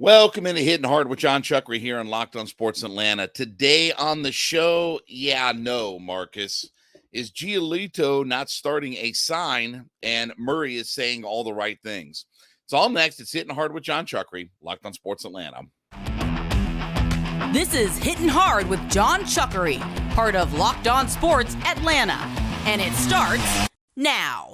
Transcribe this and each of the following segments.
Welcome into Hittin Hard with Jon Chuckery here on Locked On Sports Atlanta. Today on the show, Marcus. Is Giolito not starting a sign and Murray is saying all the right things? It's all next. It's Hittin Hard with Jon Chuckery, Locked On Sports Atlanta. This is Hittin Hard with Jon Chuckery, part of Locked On Sports Atlanta. And it starts now.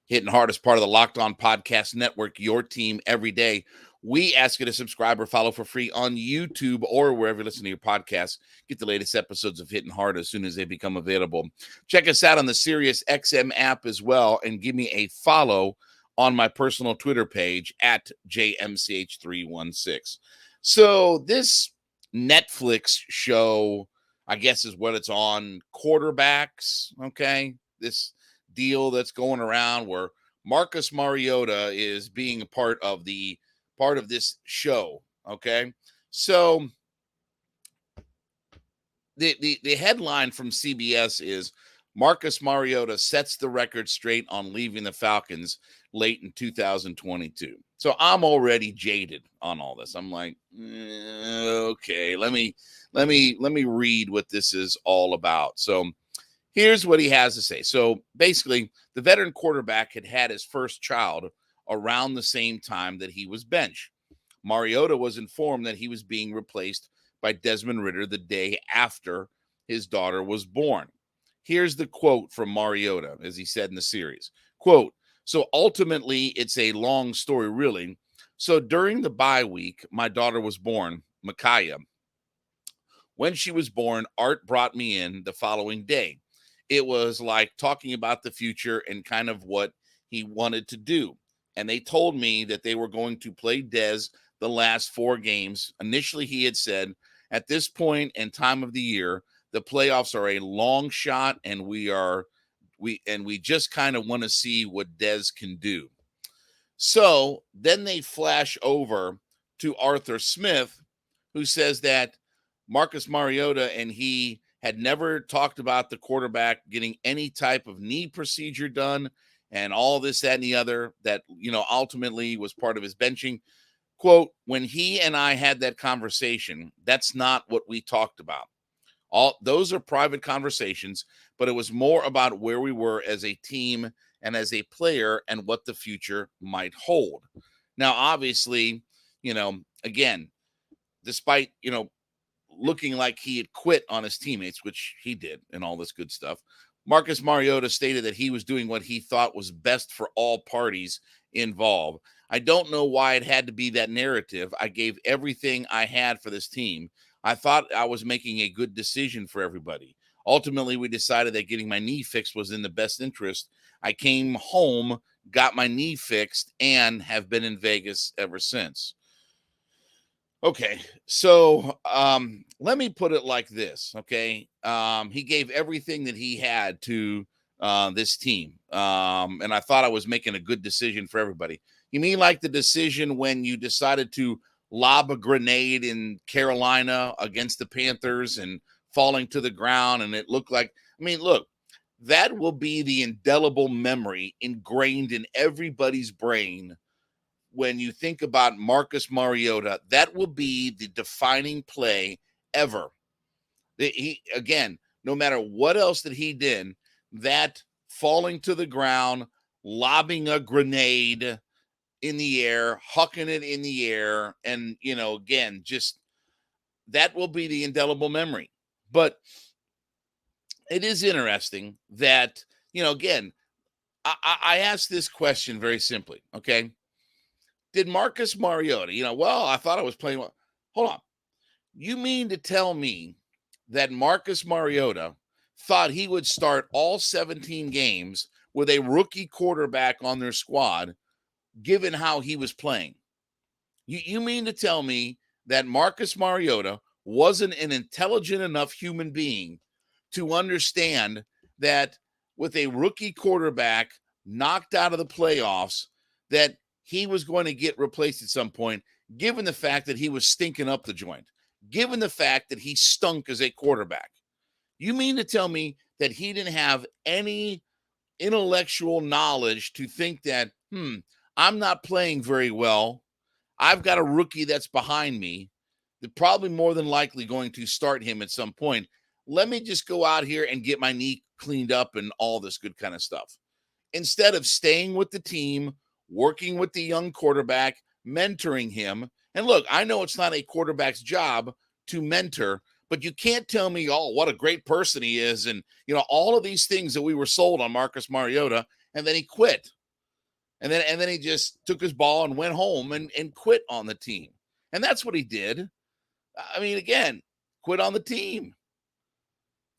Hittin Hard is part of the Locked On Podcast Network, your team every day. We ask you to subscribe or follow for free on YouTube or wherever you listen to your podcasts. Get the latest episodes of Hittin Hard as soon as they become available. Check us out on the Sirius XM app as well, and give me a follow on my personal Twitter page at JMCH316. So this Netflix show, I guess is what it's on, quarterbacks, okay? This deal that's going around where Marcus Mariota is being a part of this show. Okay. So the headline from CBS is Marcus Mariota sets the record straight on leaving the Falcons late in 2022. So I'm already jaded on all this. I'm like, okay, let me read what this is all about. So here's what he has to say. So basically, the veteran quarterback had his first child around the same time that he was benched. Mariota was informed that he was being replaced by Desmond Ridder the day after his daughter was born. Here's the quote from Mariota, as he said in the series. Quote, "So ultimately, it's a long story, really. So during the bye week, my daughter was born, Micaiah. When she was born, Art brought me in the following day. It was like talking about the future and kind of what he wanted to do. And they told me that they were going to play Dez the last 4 games. Initially, he had said, at this point and time of the year, the playoffs are a long shot, and we just kind of want to see what Dez can do." So then they flash over to Arthur Smith, who says that Marcus Mariota and he had never talked about the quarterback getting any type of knee procedure done and all this, that, and the other that, ultimately was part of his benching. Quote, "When he and I had that conversation, that's not what we talked about. All those are private conversations, but it was more about where we were as a team and as a player and what the future might hold." Now, obviously, again, despite, looking like he had quit on his teammates, which he did, and all this good stuff, Marcus Mariota stated that he was doing what he thought was best for all parties involved. "I don't know why it had to be that narrative. I gave everything I had for this team. I thought I was making a good decision for everybody. Ultimately, we decided that getting my knee fixed was in the best interest. I came home, got my knee fixed, and have been in Vegas ever since." Okay, so let me put it like this, okay? He gave everything that he had to this team, and I thought I was making a good decision for everybody. You mean like the decision when you decided to lob a grenade in Carolina against the Panthers and falling to the ground, and it looked like, look, that will be the indelible memory ingrained in everybody's brain. When you think about Marcus Mariota, that will be the defining play ever. Again, no matter what else that he did, that falling to the ground, lobbing a grenade in the air, hucking it in the air, and, again, just that will be the indelible memory. But it is interesting that, again, I asked this question very simply, okay? Did Marcus Mariota, I thought I was playing well. Hold on. You mean to tell me that Marcus Mariota thought he would start all 17 games with a rookie quarterback on their squad, given how he was playing? You mean to tell me that Marcus Mariota wasn't an intelligent enough human being to understand that with a rookie quarterback knocked out of the playoffs, that he was going to get replaced at some point, given the fact that he was stinking up the joint, given the fact that he stunk as a quarterback. You mean to tell me that he didn't have any intellectual knowledge to think that, I'm not playing very well. I've got a rookie that's behind me. They're probably more than likely going to start him at some point. Let me just go out here and get my knee cleaned up and all this good kind of stuff. Instead of staying with the team, working with the young quarterback, mentoring him. And look, I know it's not a quarterback's job to mentor, but you can't tell me, oh, what a great person he is. And, all of these things that we were sold on Marcus Mariota, and then he quit. And then he just took his ball and went home and quit on the team. And that's what he did. I mean, again, quit on the team.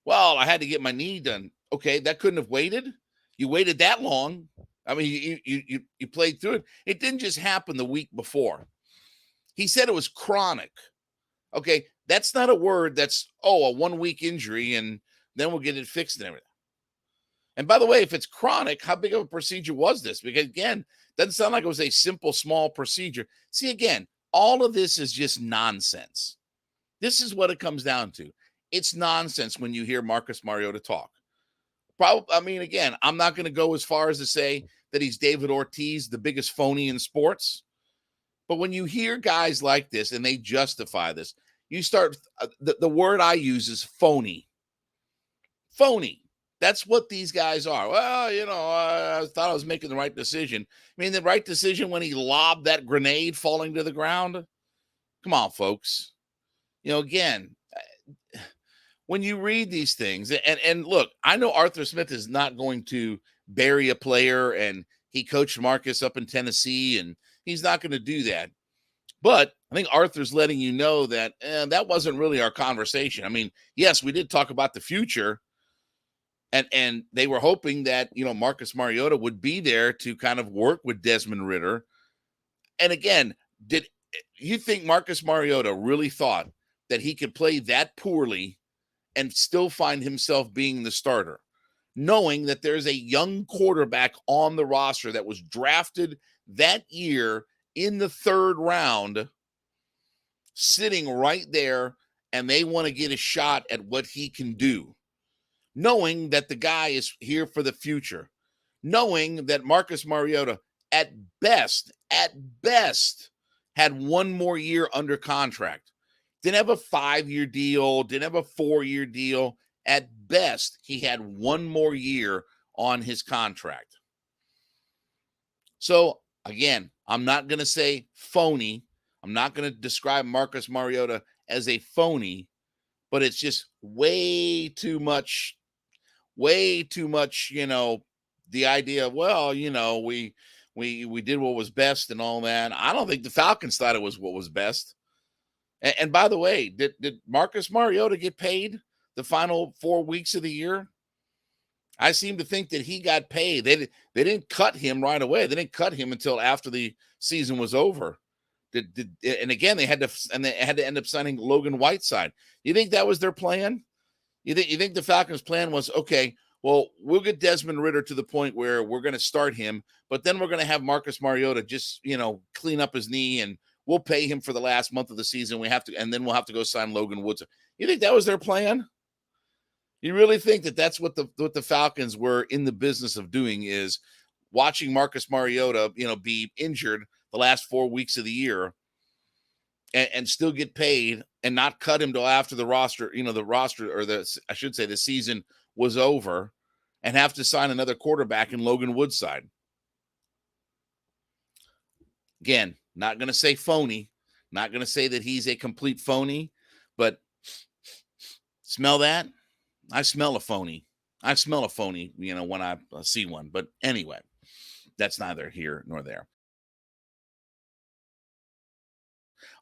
Well, I had to get my knee done. Okay, that couldn't have waited. You waited that long. I mean, you played through it. It didn't just happen the week before. He said it was chronic. Okay, that's not a word that's, a 1-week injury and then we'll get it fixed and everything. And by the way, if it's chronic, how big of a procedure was this? Because again, doesn't sound like it was a simple, small procedure. See, again, all of this is just nonsense. This is what it comes down to. It's nonsense when you hear Marcus Mariota talk. Again, I'm not going to go as far as to say that he's David Ortiz, the biggest phony in sports. But when you hear guys like this and they justify this, you start, the word I use is phony. Phony. That's what these guys are. Well, I thought I was making the right decision. I mean, the right decision when he lobbed that grenade falling to the ground? Come on, folks. Again, when you read these things, and look, I know Arthur Smith is not going to bury a player, and he coached Marcus up in Tennessee, and he's not going to do that. But I think Arthur's letting you know that that wasn't really our conversation. I mean, yes, we did talk about the future, and they were hoping that, Marcus Mariota would be there to kind of work with Desmond Ridder. And again, did you think Marcus Mariota really thought that he could play that poorly and still find himself being the starter, knowing that there's a young quarterback on the roster that was drafted that year in the 3rd round, sitting right there, and they want to get a shot at what he can do, knowing that the guy is here for the future, knowing that Marcus Mariota at best, had one more year under contract. Didn't have a 5-year deal, didn't have a 4-year deal. At best, he had one more year on his contract. So, again, I'm not going to say phony. I'm not going to describe Marcus Mariota as a phony, but it's just way too much, the idea of, well, we did what was best and all that. I don't think the Falcons thought it was what was best. And by the way, did Marcus Mariota get paid the final 4 weeks of the year? I seem to think that he got paid. They didn't cut him right away. They didn't cut him until after the season was over. And again, they had to end up signing Logan Whiteside. You think that was their plan? You think the Falcons' plan was, okay, well, we'll get Desmond Ridder to the point where we're going to start him, but then we're going to have Marcus Mariota just, clean up his knee, and we'll pay him for the last month of the season. And then we'll have to go sign Logan Woods. You think that was their plan? You really think that that's what the Falcons were in the business of doing, is watching Marcus Mariota, be injured the last 4 weeks of the year and still get paid and not cut him till after the season was over, and have to sign another quarterback in Logan Woodside? Again, not going to say phony, not going to say that he's a complete phony, but smell that? I smell a phony. When I see one. But anyway, that's neither here nor there.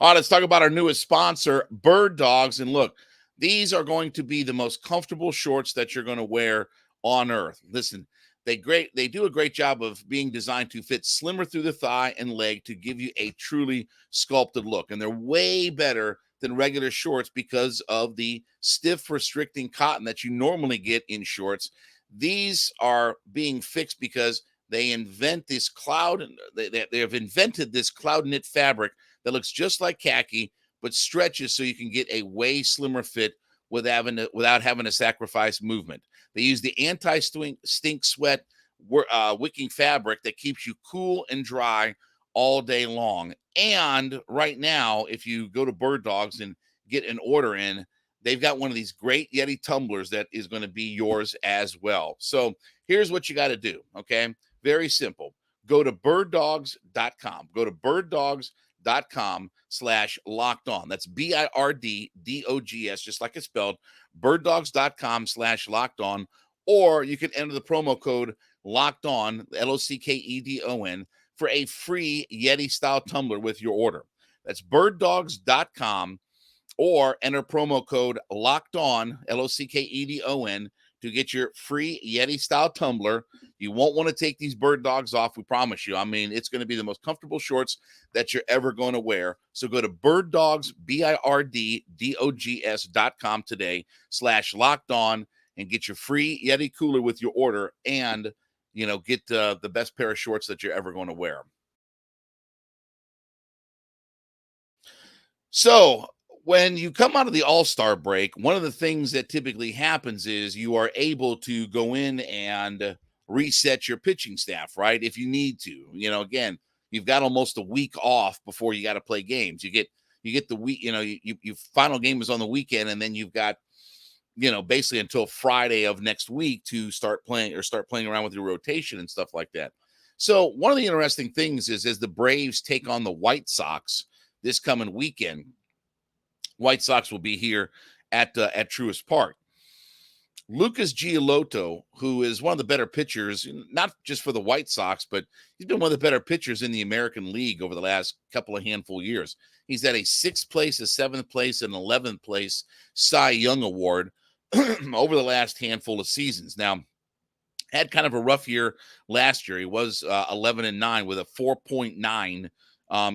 All right, let's talk about our newest sponsor, Bird Dogs. And look, these are going to be the most comfortable shorts that you're going to wear on earth. Listen, they do a great job of being designed to fit slimmer through the thigh and leg to give you a truly sculpted look. And they're way better than regular shorts because of the stiff restricting cotton that you normally get in shorts. These are being fixed because they have invented this cloud knit fabric that looks just like khaki, but stretches so you can get a way slimmer fit without having to sacrifice movement. They use the anti-stink sweat wicking fabric that keeps you cool and dry all day long. And right now, if you go to Bird Dogs and get an order in, they've got one of these great Yeti tumblers that is going to be yours as well. So here's what you got to do, okay? Very simple. Go to birddogs.com. Go to birddogs.com/locked-on. That's BIRDDOGS, just like it's spelled, birddogs.com/locked-on. Or you can enter the promo code LOCKEDON, LOCKEDON, for a free Yeti-style tumbler with your order. That's birddogs.com, or enter promo code LOCKEDON, LOCKEDON, to get your free Yeti-style tumbler. You won't want to take these Bird Dogs off, we promise you. I mean, it's going to be the most comfortable shorts that you're ever going to wear. So go to birddogs, BIRDDOGS.com today, /locked-on, and get your free Yeti cooler with your order, and, you know, get the best pair of shorts that you're ever going to wear. So when you come out of the All-Star break, one of the things that typically happens is you are able to go in and reset your pitching staff, right? If you need to. You know, again, you've got almost a week off before you got to play games. You get the week, you know, you final game is on the weekend, and then you've got, you know, basically until Friday of next week to start playing around with your rotation and stuff like that. So one of the interesting things is, as the Braves take on the White Sox this coming weekend, White Sox will be here at Truist Park. Lucas Giolito, who is one of the better pitchers, not just for the White Sox, but he's been one of the better pitchers in the American League over the last couple of handful years. He's at a 6th place, a 7th place, and 11th place Cy Young Award over the last handful of seasons. Now, had kind of a rough year last year. He was 11-9 with a 4.9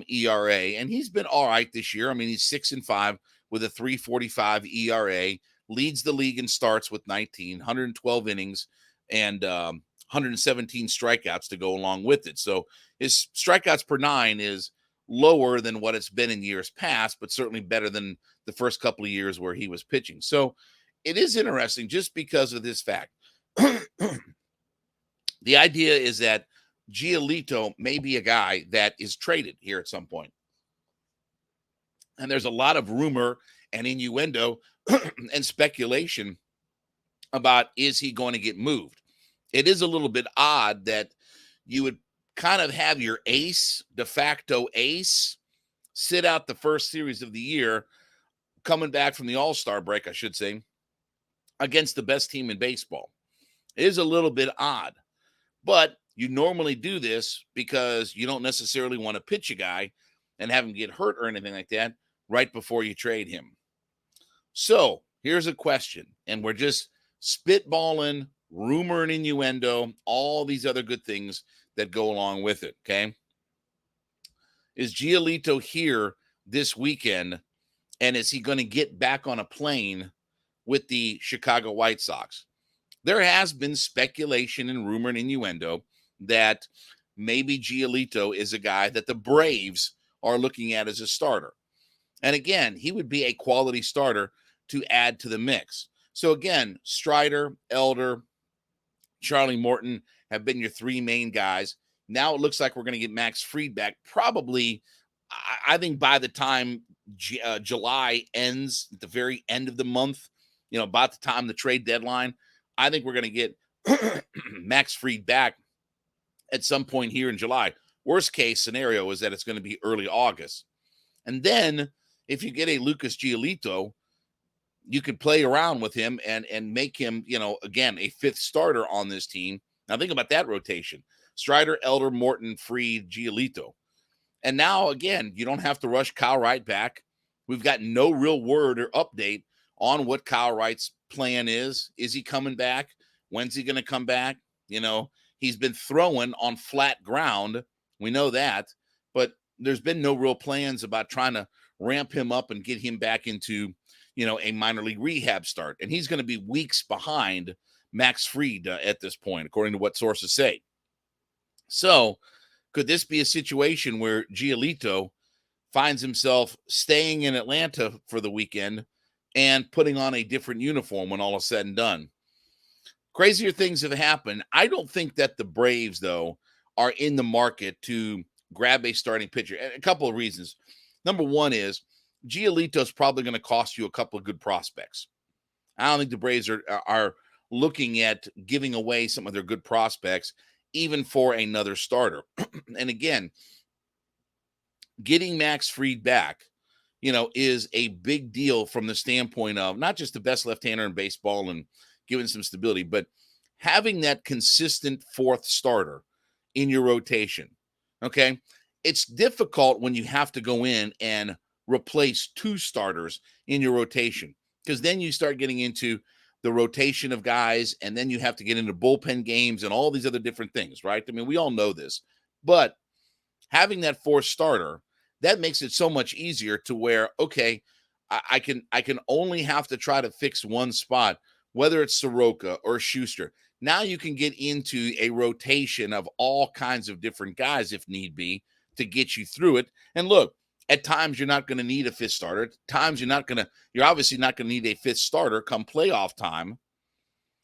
ERA, and he's been all right this year. I mean, he's 6-5 with a 3.45 ERA, leads the league in starts with 19, 112 innings, and 117 strikeouts to go along with it. So his strikeouts per 9 is lower than what it's been in years past, but certainly better than the first couple of years where he was pitching. So it is interesting just because of this fact. The idea is that Giolito may be a guy that is traded here at some point. And there's a lot of rumor and innuendo and speculation about, is he going to get moved? It is a little bit odd that you would kind of have your ace, de facto ace, sit out the first series of the year, coming back from the All-Star break, I should say, against the best team in baseball. It is a little bit odd, but you normally do this because you don't necessarily want to pitch a guy and have him get hurt or anything like that right before you trade him. So here's a question, and we're just spitballing, rumor and innuendo, all these other good things that go along with it, okay? Is Giolito here this weekend, and is he going to get back on a plane with the Chicago White Sox? There has been speculation and rumor and innuendo that maybe Giolito is a guy that the Braves are looking at as a starter. And again, he would be a quality starter to add to the mix. So again, Strider, Elder, Charlie Morton have been your 3 main guys. Now it looks like we're going to get Max Fried back probably, I think, by the time July ends, at the very end of the month, you know, about the time the trade deadline, I think we're going to get Max Fried back at some point here in July. Worst case scenario is that it's going to be early August. And then if you get a Lucas Giolito, you could play around with him and make him, you know, again, a 5th starter on this team. Now think about that rotation: Strider, Elder, Morton, Fried, Giolito. And now, again, you don't have to rush Kyle Wright back. We've got no real word or update on what Kyle Wright's plan is. Is he coming back? When's he going to come back? You know, he's been throwing on flat ground. We know that, but there's been no real plans about trying to ramp him up and get him back into, you know, a minor league rehab start. And he's going to be weeks behind Max Fried at this point, according to what sources say. So could this be a situation where Giolito finds himself staying in Atlanta for the weekend and putting on a different uniform when all is said and done. Crazier things have happened. I don't think that the Braves, though, are in the market to grab a starting pitcher. A couple of reasons. Number one is Giolito is probably going to cost you a couple of good prospects. I don't think the Braves are looking at giving away some of their good prospects, even for another starter. And again, getting Max Fried back, is a big deal from the standpoint of not just the best left-hander in baseball and giving some stability, but having that consistent fourth starter in your rotation. Okay. It's difficult when you have to go in and replace two starters in your rotation, because then you start getting into the rotation of guys, and then you have to get into bullpen games and all these other different things, right? I mean, we all know this, but having that fourth starter, that makes it so much easier to where, okay, I can only have to try to fix one spot, whether it's Soroka or Schuster. Now you can get into a rotation of all kinds of different guys if need be to get you through it. And look, at times you're not going to need a fifth starter. At times you're obviously not going to need a fifth starter come playoff time.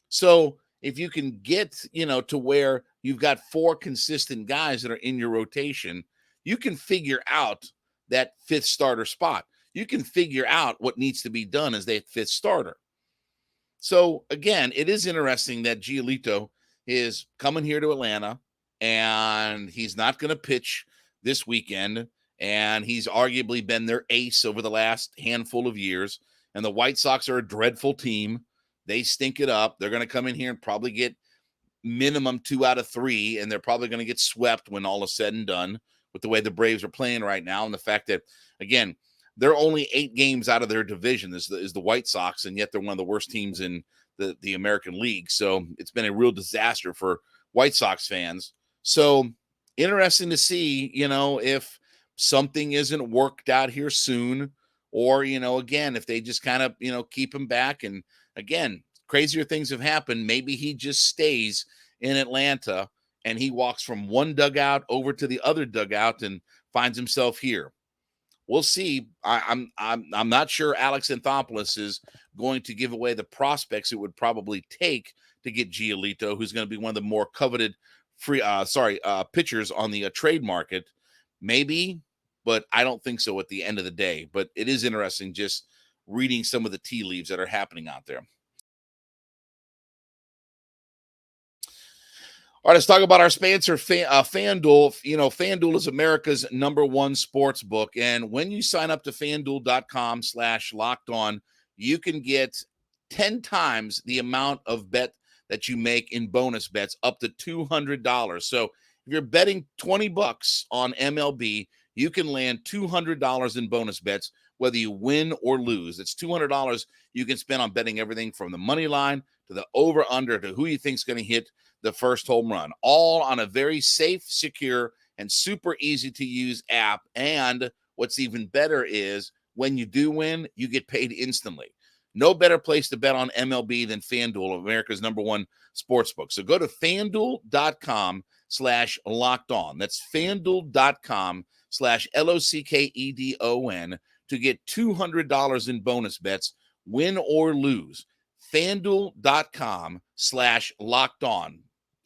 So if you can get, to where you've got four consistent guys that are in your rotation, you can figure out that fifth starter spot. You can figure out what needs to be done as that fifth starter. So again, it is interesting that Giolito is coming here to Atlanta, and he's not going to pitch this weekend. And he's arguably been their ace over the last handful of years. And the White Sox are a dreadful team. They stink it up. They're going to come in here and probably get minimum 2 out of 3, and they're probably going to get swept when all is said and done with the way the Braves are playing right now. And the fact that, again, they're only 8 games out of their division is the White Sox, and yet they're one of the worst teams in the American League. So it's been a real disaster for White Sox fans. So interesting to see, if something isn't worked out here soon, or, again, if they just kind of, keep him back. And again, crazier things have happened. Maybe he just stays in Atlanta and he walks from one dugout over to the other dugout and finds himself here. We'll see. I'm not sure Alex Anthopoulos is going to give away the prospects it would probably take to get Giolito, who's going to be one of the more coveted pitchers on the trade market. Maybe, but I don't think so at the end of the day. But it is interesting just reading some of the tea leaves that are happening out there. All right, let's talk about our sponsor, FanDuel. FanDuel is America's #1 sports book. And when you sign up to FanDuel.com/lockedon, you can get 10 times the amount of bet that you make in bonus bets, up to $200. So if you're betting $20 on MLB, you can land $200 in bonus bets, whether you win or lose. It's $200 you can spend on betting everything from the money line to the over-under to who you think is going to hit the first home run, all on a very safe, secure, and super easy to use app. And what's even better is when you do win, you get paid instantly. No better place to bet on MLB than FanDuel, America's #1 sportsbook. So go to FanDuel.com/lockedon. That's FanDuel.com/LOCKEDON to get $200 in bonus bets, win or lose. FanDuel.com/lockedon.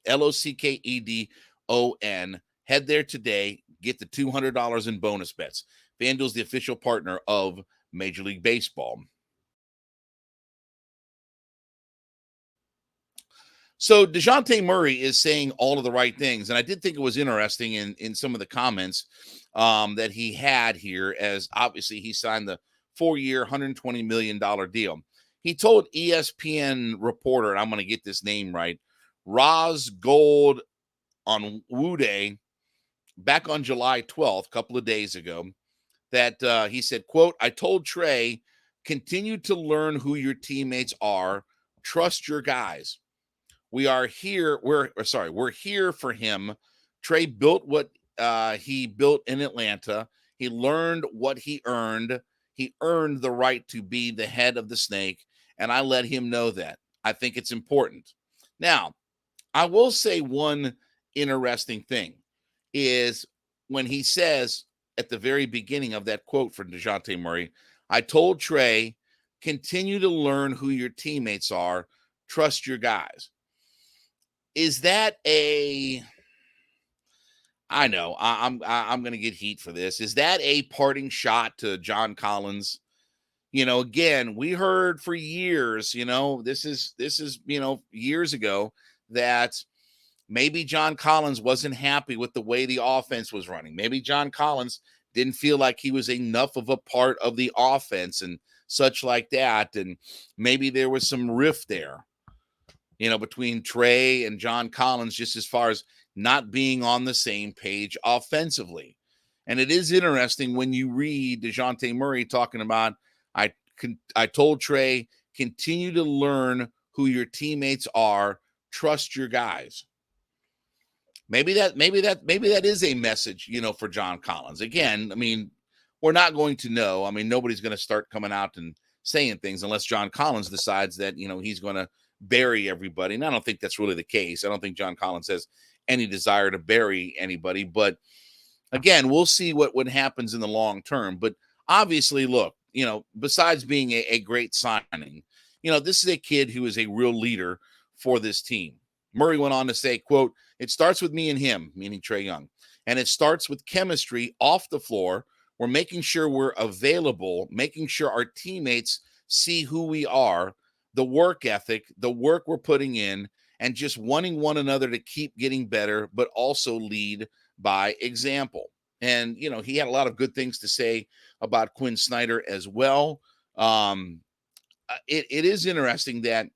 LOCKEDON. Head there today. Get the $200 in bonus bets. FanDuel's the official partner of Major League Baseball. So Dejounte Murray is saying all of the right things. And I did think it was interesting in some of the comments that he had here, as obviously he signed the 4-year, $120 million deal. He told ESPN reporter, and I'm going to get this name right, Raz Gold on Wuday, back on July 12th, a couple of days ago, that he said, quote, "I told Trey, continue to learn who your teammates are. Trust your guys. We're here for him. Trey built what he built in Atlanta. He learned what he earned. He earned the right to be the head of the snake, and I let him know that. I think it's important." Now, I will say one interesting thing is when he says, at the very beginning of that quote from Dejounte Murray. I told Trae, continue to learn who your teammates are, trust your guys. Is that I know I'm going to get heat for this. Is that a parting shot to John Collins? Again, we heard for years, this is, years ago, that maybe John Collins wasn't happy with the way the offense was running. Maybe John Collins didn't feel like he was enough of a part of the offense and such like that. And maybe there was some rift there, between Trae and John Collins, just as far as not being on the same page offensively. And it is interesting when you read Dejounte Murray talking about, I told Trae, continue to learn who your teammates are, trust your guys. Maybe that is a message, for John Collins. Again, I mean, we're not going to know. I mean, nobody's going to start coming out and saying things unless John Collins decides that, he's going to bury everybody. And I don't think that's really the case. I don't think John Collins has any desire to bury anybody. But again, we'll see what happens in the long term. But obviously, look, besides being a great signing, this is a kid who is a real leader for this team. Murray went on to say, quote, it starts with me and him, meaning Trey Young. And it starts with chemistry off the floor. We're making sure we're available, making sure our teammates see who we are, the work ethic, the work we're putting in, and just wanting one another to keep getting better, but also lead by example. And, he had a lot of good things to say about Quinn Snyder as well. It is interesting that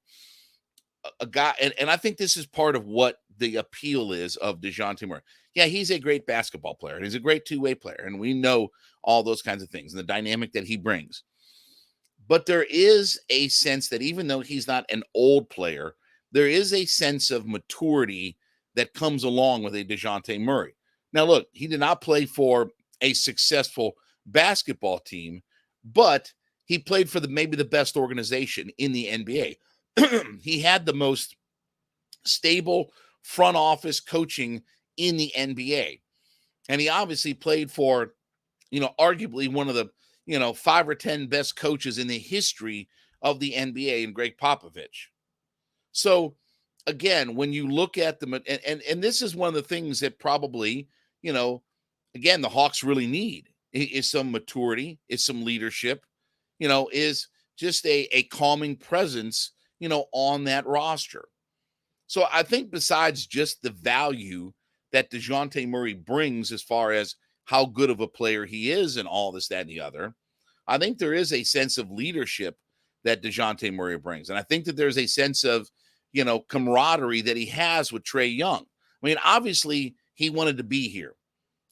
a guy, and I think this is part of what the appeal is of Dejounte Murray. Yeah, he's a great basketball player, and he's a great two-way player, and we know all those kinds of things and the dynamic that he brings. But there is a sense that even though he's not an old player, there is a sense of maturity that comes along with a Dejounte Murray. Now, look, he did not play for a successful basketball team, but he played for maybe the best organization in the NBA. He had the most stable front office coaching in the NBA. And he obviously played for, arguably one of the, 5 or 10 best coaches in the history of the NBA in Greg Popovich. So again, when you look at them, and this is one of the things that probably, again, the Hawks really need is some maturity, is some leadership, is just a calming presence, on that roster. So I think besides just the value that Dejounte Murray brings as far as how good of a player he is and all this, that, and the other, I think there is a sense of leadership that Dejounte Murray brings. And I think that there's a sense of, camaraderie that he has with Trey Young. I mean, obviously he wanted to be here.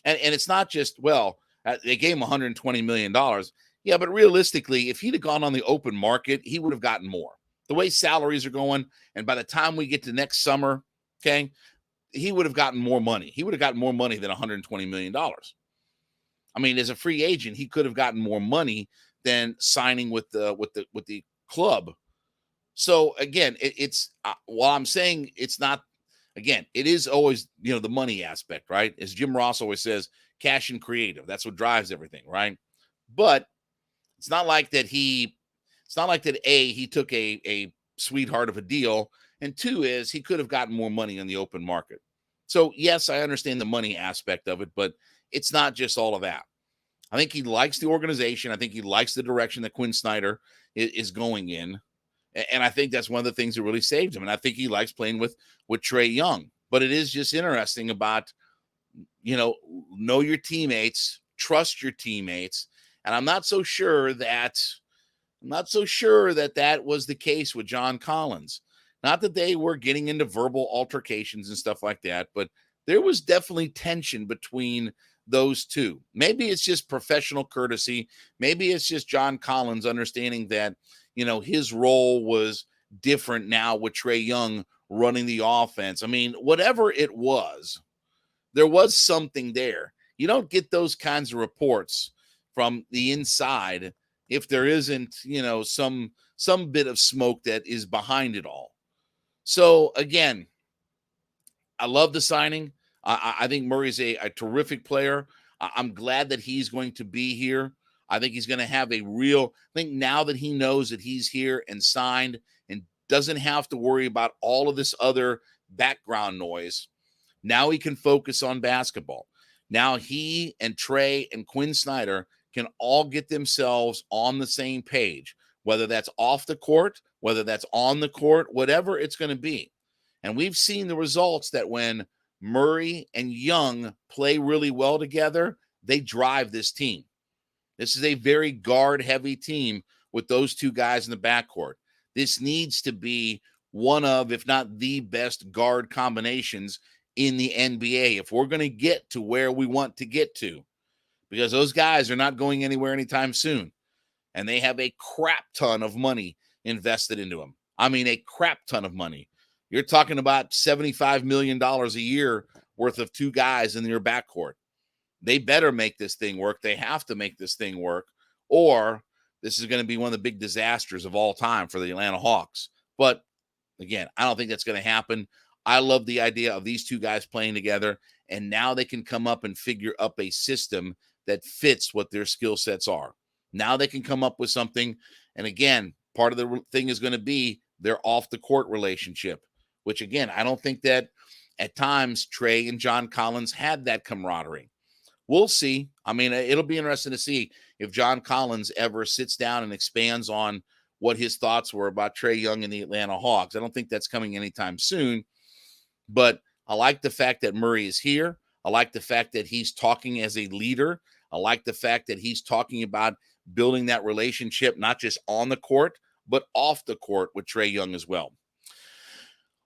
And it's not just, they gave him $120 million. Yeah, but realistically, if he'd have gone on the open market, he would have gotten more. The way salaries are going, and by the time we get to next summer, okay, he would have gotten more money. He would have gotten more money than $120 million. I mean, as a free agent, he could have gotten more money than signing with the club. So again, it's while I'm saying it's not, again, it is always, the money aspect, right? As Jim Ross always says, cash and creative. That's what drives everything, right? But it's not like that he took a sweetheart of a deal, and two is he could have gotten more money on the open market. So yes, I understand the money aspect of it, but it's not just all of that. I think he likes the organization. I think he likes the direction that Quinn Snyder is going in. And I think that's one of the things that really saved him. And I think he likes playing with Trey Young. But it is just interesting about, know your teammates, trust your teammates. And I'm not so sure that that was the case with John Collins. Not that they were getting into verbal altercations and stuff like that, but there was definitely tension between those two. Maybe it's just professional courtesy. Maybe it's just John Collins understanding that, his role was different now with Trey Young running the offense. I mean, whatever it was, there was something there. You don't get those kinds of reports from the inside if there isn't, some bit of smoke that is behind it all. So again, I love the signing. I think Murray's a terrific player. I'm glad that he's going to be here. I think he's going to have I think now that he knows that he's here and signed and doesn't have to worry about all of this other background noise, now he can focus on basketball. Now he and Trae and Quinn Snyder can all get themselves on the same page, whether that's off the court, whether that's on the court, whatever it's going to be. And we've seen the results that when Murray and Young play really well together, they drive this team. This is a very guard-heavy team with those two guys in the backcourt. This needs to be one of, if not the best guard combinations in the NBA if we're going to get to where we want to get to, because those guys are not going anywhere anytime soon. And they have a crap ton of money invested into them. I mean, a crap ton of money. You're talking about $75 million a year worth of two guys in your backcourt. They better make this thing work. They have to make this thing work, or this is going to be one of the big disasters of all time for the Atlanta Hawks. But again, I don't think that's going to happen. I love the idea of these two guys playing together, and now they can come up and figure up a system that fits what their skill sets are. Now they can come up with something. And again, part of the thing is going to be their off the court relationship, which again, I don't think that at times Trae and John Collins had that camaraderie. We'll see. I mean, it'll be interesting to see if John Collins ever sits down and expands on what his thoughts were about Trae Young and the Atlanta Hawks. I don't think that's coming anytime soon, but I like the fact that Murray is here. I like the fact that he's talking as a leader. I like the fact that he's talking about building that relationship, not just on the court, but off the court with Trey Young as well.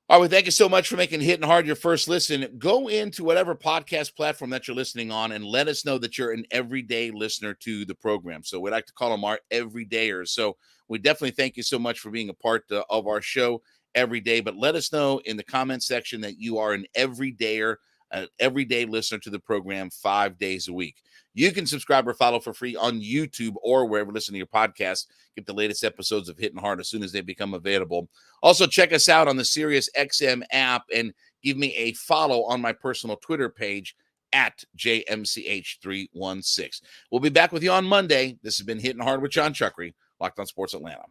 All right, well, thank you so much for making Hittin' Hard your first listen. Go into whatever podcast platform that you're listening on and let us know that you're an everyday listener to the program. So we like to call them our everydayers. So we definitely thank you so much for being a part of our show every day. But let us know in the comment section that you are an everydayer, an everyday listener to the program 5 days a week. You can subscribe or follow for free on YouTube or wherever you listen to your podcast. Get the latest episodes of Hittin' Hard as soon as they become available. Also, check us out on the Sirius XM app and give me a follow on my personal Twitter page at JMCH316. We'll be back with you on Monday. This has been Hittin' Hard with Jon Chuckery, Locked On Sports Atlanta.